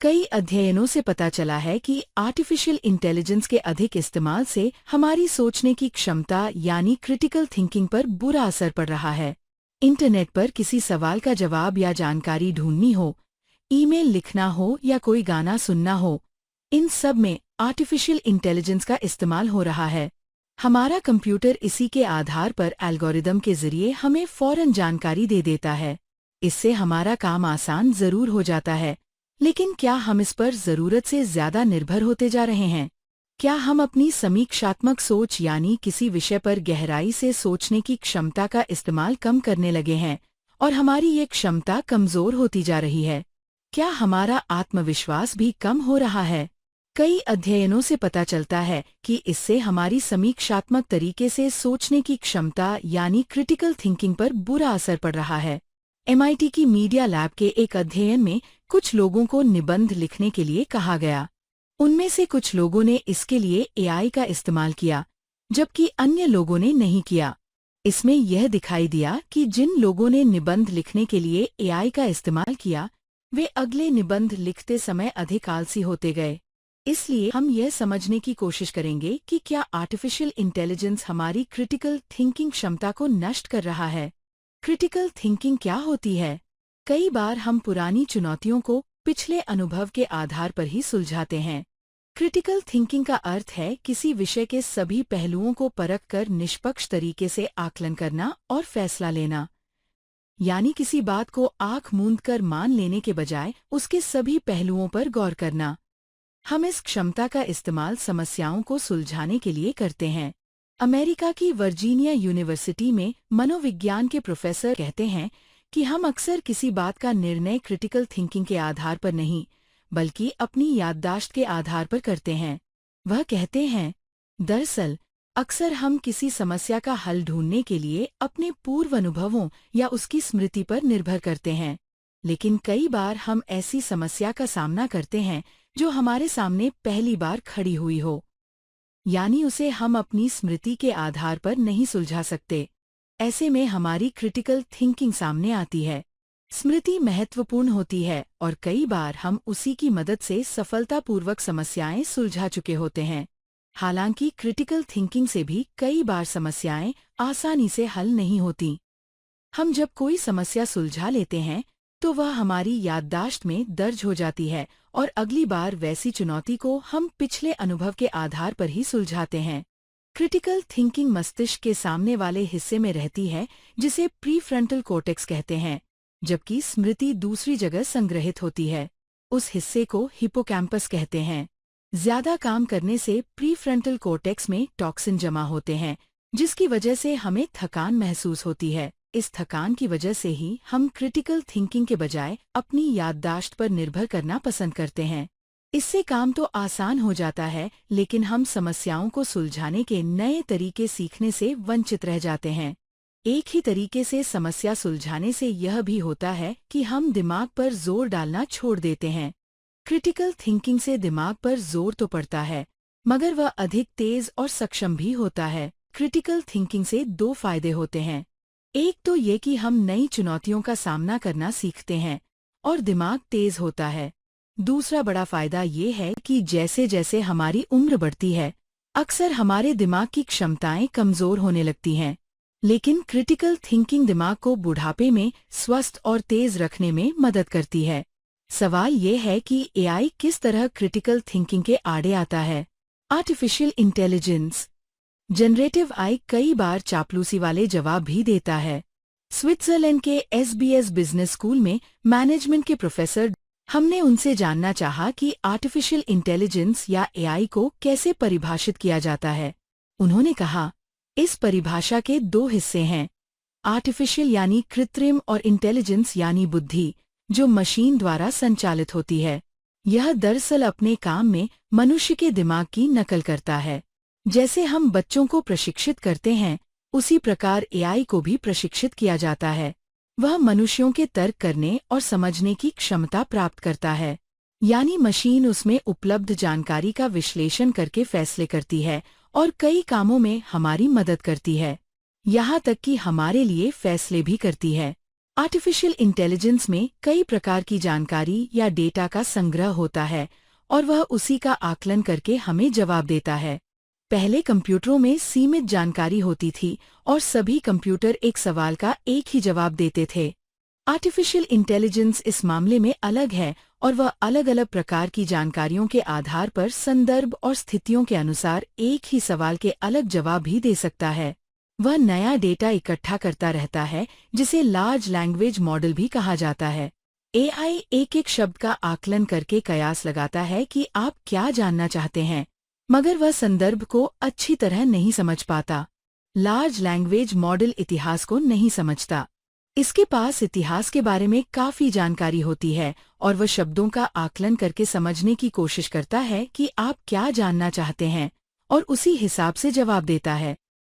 कई अध्ययनों से पता चला है कि आर्टिफिशियल इंटेलिजेंस के अधिक इस्तेमाल से हमारी सोचने की क्षमता यानी क्रिटिकल थिंकिंग पर बुरा असर पड़ रहा है। इंटरनेट पर किसी सवाल का जवाब या जानकारी ढूंढनी हो, ईमेल लिखना हो या कोई गाना सुनना हो, इन सब में आर्टिफिशियल इंटेलिजेंस का इस्तेमाल हो रहा है। हमारा कंप्यूटर इसी के आधार पर एल्गोरिदम के जरिए हमें फौरन जानकारी दे देता है। इससे हमारा काम आसान जरूर हो जाता है, लेकिन क्या हम इस पर जरूरत से ज्यादा निर्भर होते जा रहे हैं? क्या हम अपनी समीक्षात्मक सोच यानी किसी विषय पर गहराई से सोचने की क्षमता का इस्तेमाल कम करने लगे हैं और हमारी ये क्षमता कमजोर होती जा रही है? क्या हमारा आत्मविश्वास भी कम हो रहा है? कई अध्ययनों से पता चलता है कि इससे हमारी समीक्षात्मक तरीके से सोचने की क्षमता यानी क्रिटिकल थिंकिंग पर बुरा असर पड़ रहा है। MIT की मीडिया लैब के एक अध्ययन में कुछ लोगों को निबंध लिखने के लिए कहा गया। उनमें से कुछ लोगों ने इसके लिए AI का इस्तेमाल किया, जबकि अन्य लोगों ने नहीं किया। इसमें यह दिखाई दिया कि जिन लोगों ने निबंध लिखने के लिए AI का इस्तेमाल किया, वे अगले निबंध लिखते समय अधिक आलसी होते गए। इसलिए हम यह समझने की कोशिश करेंगे कि क्या आर्टिफिशियल इंटेलिजेंस हमारी क्रिटिकल थिंकिंग क्षमता को नष्ट कर रहा है। क्रिटिकल थिंकिंग क्या होती है? कई बार हम पुरानी चुनौतियों को पिछले अनुभव के आधार पर ही सुलझाते हैं। क्रिटिकल थिंकिंग का अर्थ है किसी विषय के सभी पहलुओं को परखकर निष्पक्ष तरीके से आकलन करना और फैसला लेना। यानी किसी बात को आंख मूंद कर मान लेने के बजाय उसके सभी पहलुओं पर गौर करना। हम इस क्षमता का इस्तेमाल समस्याओं को सुलझाने के लिए करते हैं। अमेरिका की वर्जीनिया यूनिवर्सिटी में मनोविज्ञान के प्रोफेसर कहते हैं कि हम अक्सर किसी बात का निर्णय क्रिटिकल थिंकिंग के आधार पर नहीं, बल्कि अपनी याददाश्त के आधार पर करते हैं। वह कहते हैं, दरअसल अक्सर हम किसी समस्या का हल ढूंढने के लिए अपने पूर्व अनुभवों या उसकी स्मृति पर निर्भर करते हैं, लेकिन कई बार हम ऐसी समस्या का सामना करते हैं जो हमारे सामने पहली बार खड़ी हुई हो, यानी उसे हम अपनी स्मृति के आधार पर नहीं सुलझा सकते। ऐसे में हमारी क्रिटिकल थिंकिंग सामने आती है। स्मृति महत्वपूर्ण होती है और कई बार हम उसी की मदद से सफलतापूर्वक समस्याएं सुलझा चुके होते हैं। हालांकि क्रिटिकल थिंकिंग से भी कई बार समस्याएं आसानी से हल नहीं होती। हम जब कोई समस्या सुलझा लेते हैं तो वह हमारी याददाश्त में दर्ज हो जाती है और अगली बार वैसी चुनौती को हम पिछले अनुभव के आधार पर ही सुलझाते हैं। क्रिटिकल थिंकिंग मस्तिष्क के सामने वाले हिस्से में रहती है, जिसे प्रीफ्रंटल कॉर्टेक्स कहते हैं, जबकि स्मृति दूसरी जगह संग्रहित होती है। उस हिस्से को हिपोकैम्पस कहते हैं। ज्यादा काम करने से प्रीफ्रंटल कॉर्टेक्स में टॉक्सिन जमा होते हैं, जिसकी वजह से हमें थकान महसूस होती है। इस थकान की वजह से ही हम क्रिटिकल थिंकिंग के बजाय अपनी याददाश्त पर निर्भर करना पसंद करते हैं। इससे काम तो आसान हो जाता है, लेकिन हम समस्याओं को सुलझाने के नए तरीके सीखने से वंचित रह जाते हैं। एक ही तरीके से समस्या सुलझाने से यह भी होता है कि हम दिमाग पर जोर डालना छोड़ देते हैं। क्रिटिकल थिंकिंग से दिमाग पर जोर तो पड़ता है, मगर वह अधिक तेज और सक्षम भी होता है। क्रिटिकल थिंकिंग से दो फायदे होते हैं। एक तो ये कि हम नई चुनौतियों का सामना करना सीखते हैं और दिमाग तेज होता है। दूसरा बड़ा फायदा ये है कि जैसे जैसे हमारी उम्र बढ़ती है, अक्सर हमारे दिमाग की क्षमताएं कमजोर होने लगती हैं। लेकिन क्रिटिकल थिंकिंग दिमाग को बुढ़ापे में स्वस्थ और तेज रखने में मदद करती है। सवाल ये है कि AI किस तरह क्रिटिकल थिंकिंग के आड़े आता है। आर्टिफिशियल इंटेलिजेंस जनरेटिव AI कई बार चापलूसी वाले जवाब भी देता है। स्विट्जरलैंड के SBS बिजनेस स्कूल में मैनेजमेंट के प्रोफेसर, हमने उनसे जानना चाहा कि आर्टिफिशियल इंटेलिजेंस या AI को कैसे परिभाषित किया जाता है। उन्होंने कहा, इस परिभाषा के दो हिस्से हैं। आर्टिफिशियल यानी कृत्रिम और इंटेलिजेंस यानी बुद्धि, जो मशीन द्वारा संचालित होती है। यह दरअसल अपने काम में मनुष्य के दिमाग की नकल करता है। जैसे हम बच्चों को प्रशिक्षित करते हैं, उसी प्रकार AI को भी प्रशिक्षित किया जाता है। वह मनुष्यों के तर्क करने और समझने की क्षमता प्राप्त करता है, यानी मशीन उसमें उपलब्ध जानकारी का विश्लेषण करके फैसले करती है और कई कामों में हमारी मदद करती है। यहाँ तक कि हमारे लिए फैसले भी करती है। आर्टिफिशियल इंटेलिजेंस में कई प्रकार की जानकारी या डेटा का संग्रह होता है और वह उसी का आकलन करके हमें जवाब देता है। पहले कंप्यूटरों में सीमित जानकारी होती थी और सभी कंप्यूटर एक सवाल का एक ही जवाब देते थे। आर्टिफिशियल इंटेलिजेंस इस मामले में अलग है और वह अलग अलग प्रकार की जानकारियों के आधार पर संदर्भ और स्थितियों के अनुसार एक ही सवाल के अलग जवाब भी दे सकता है। वह नया डेटा इकट्ठा करता रहता है जिसे लार्ज लैंग्वेज मॉडल भी कहा जाता है। एआई एक एक शब्द का आकलन करके कयास लगाता है कि आप क्या जानना चाहते हैं, मगर वह संदर्भ को अच्छी तरह नहीं समझ पाता। लार्ज लैंग्वेज मॉडल इतिहास को नहीं समझता। इसके पास इतिहास के बारे में काफी जानकारी होती है और वह शब्दों का आकलन करके समझने की कोशिश करता है कि आप क्या जानना चाहते हैं और उसी हिसाब से जवाब देता है।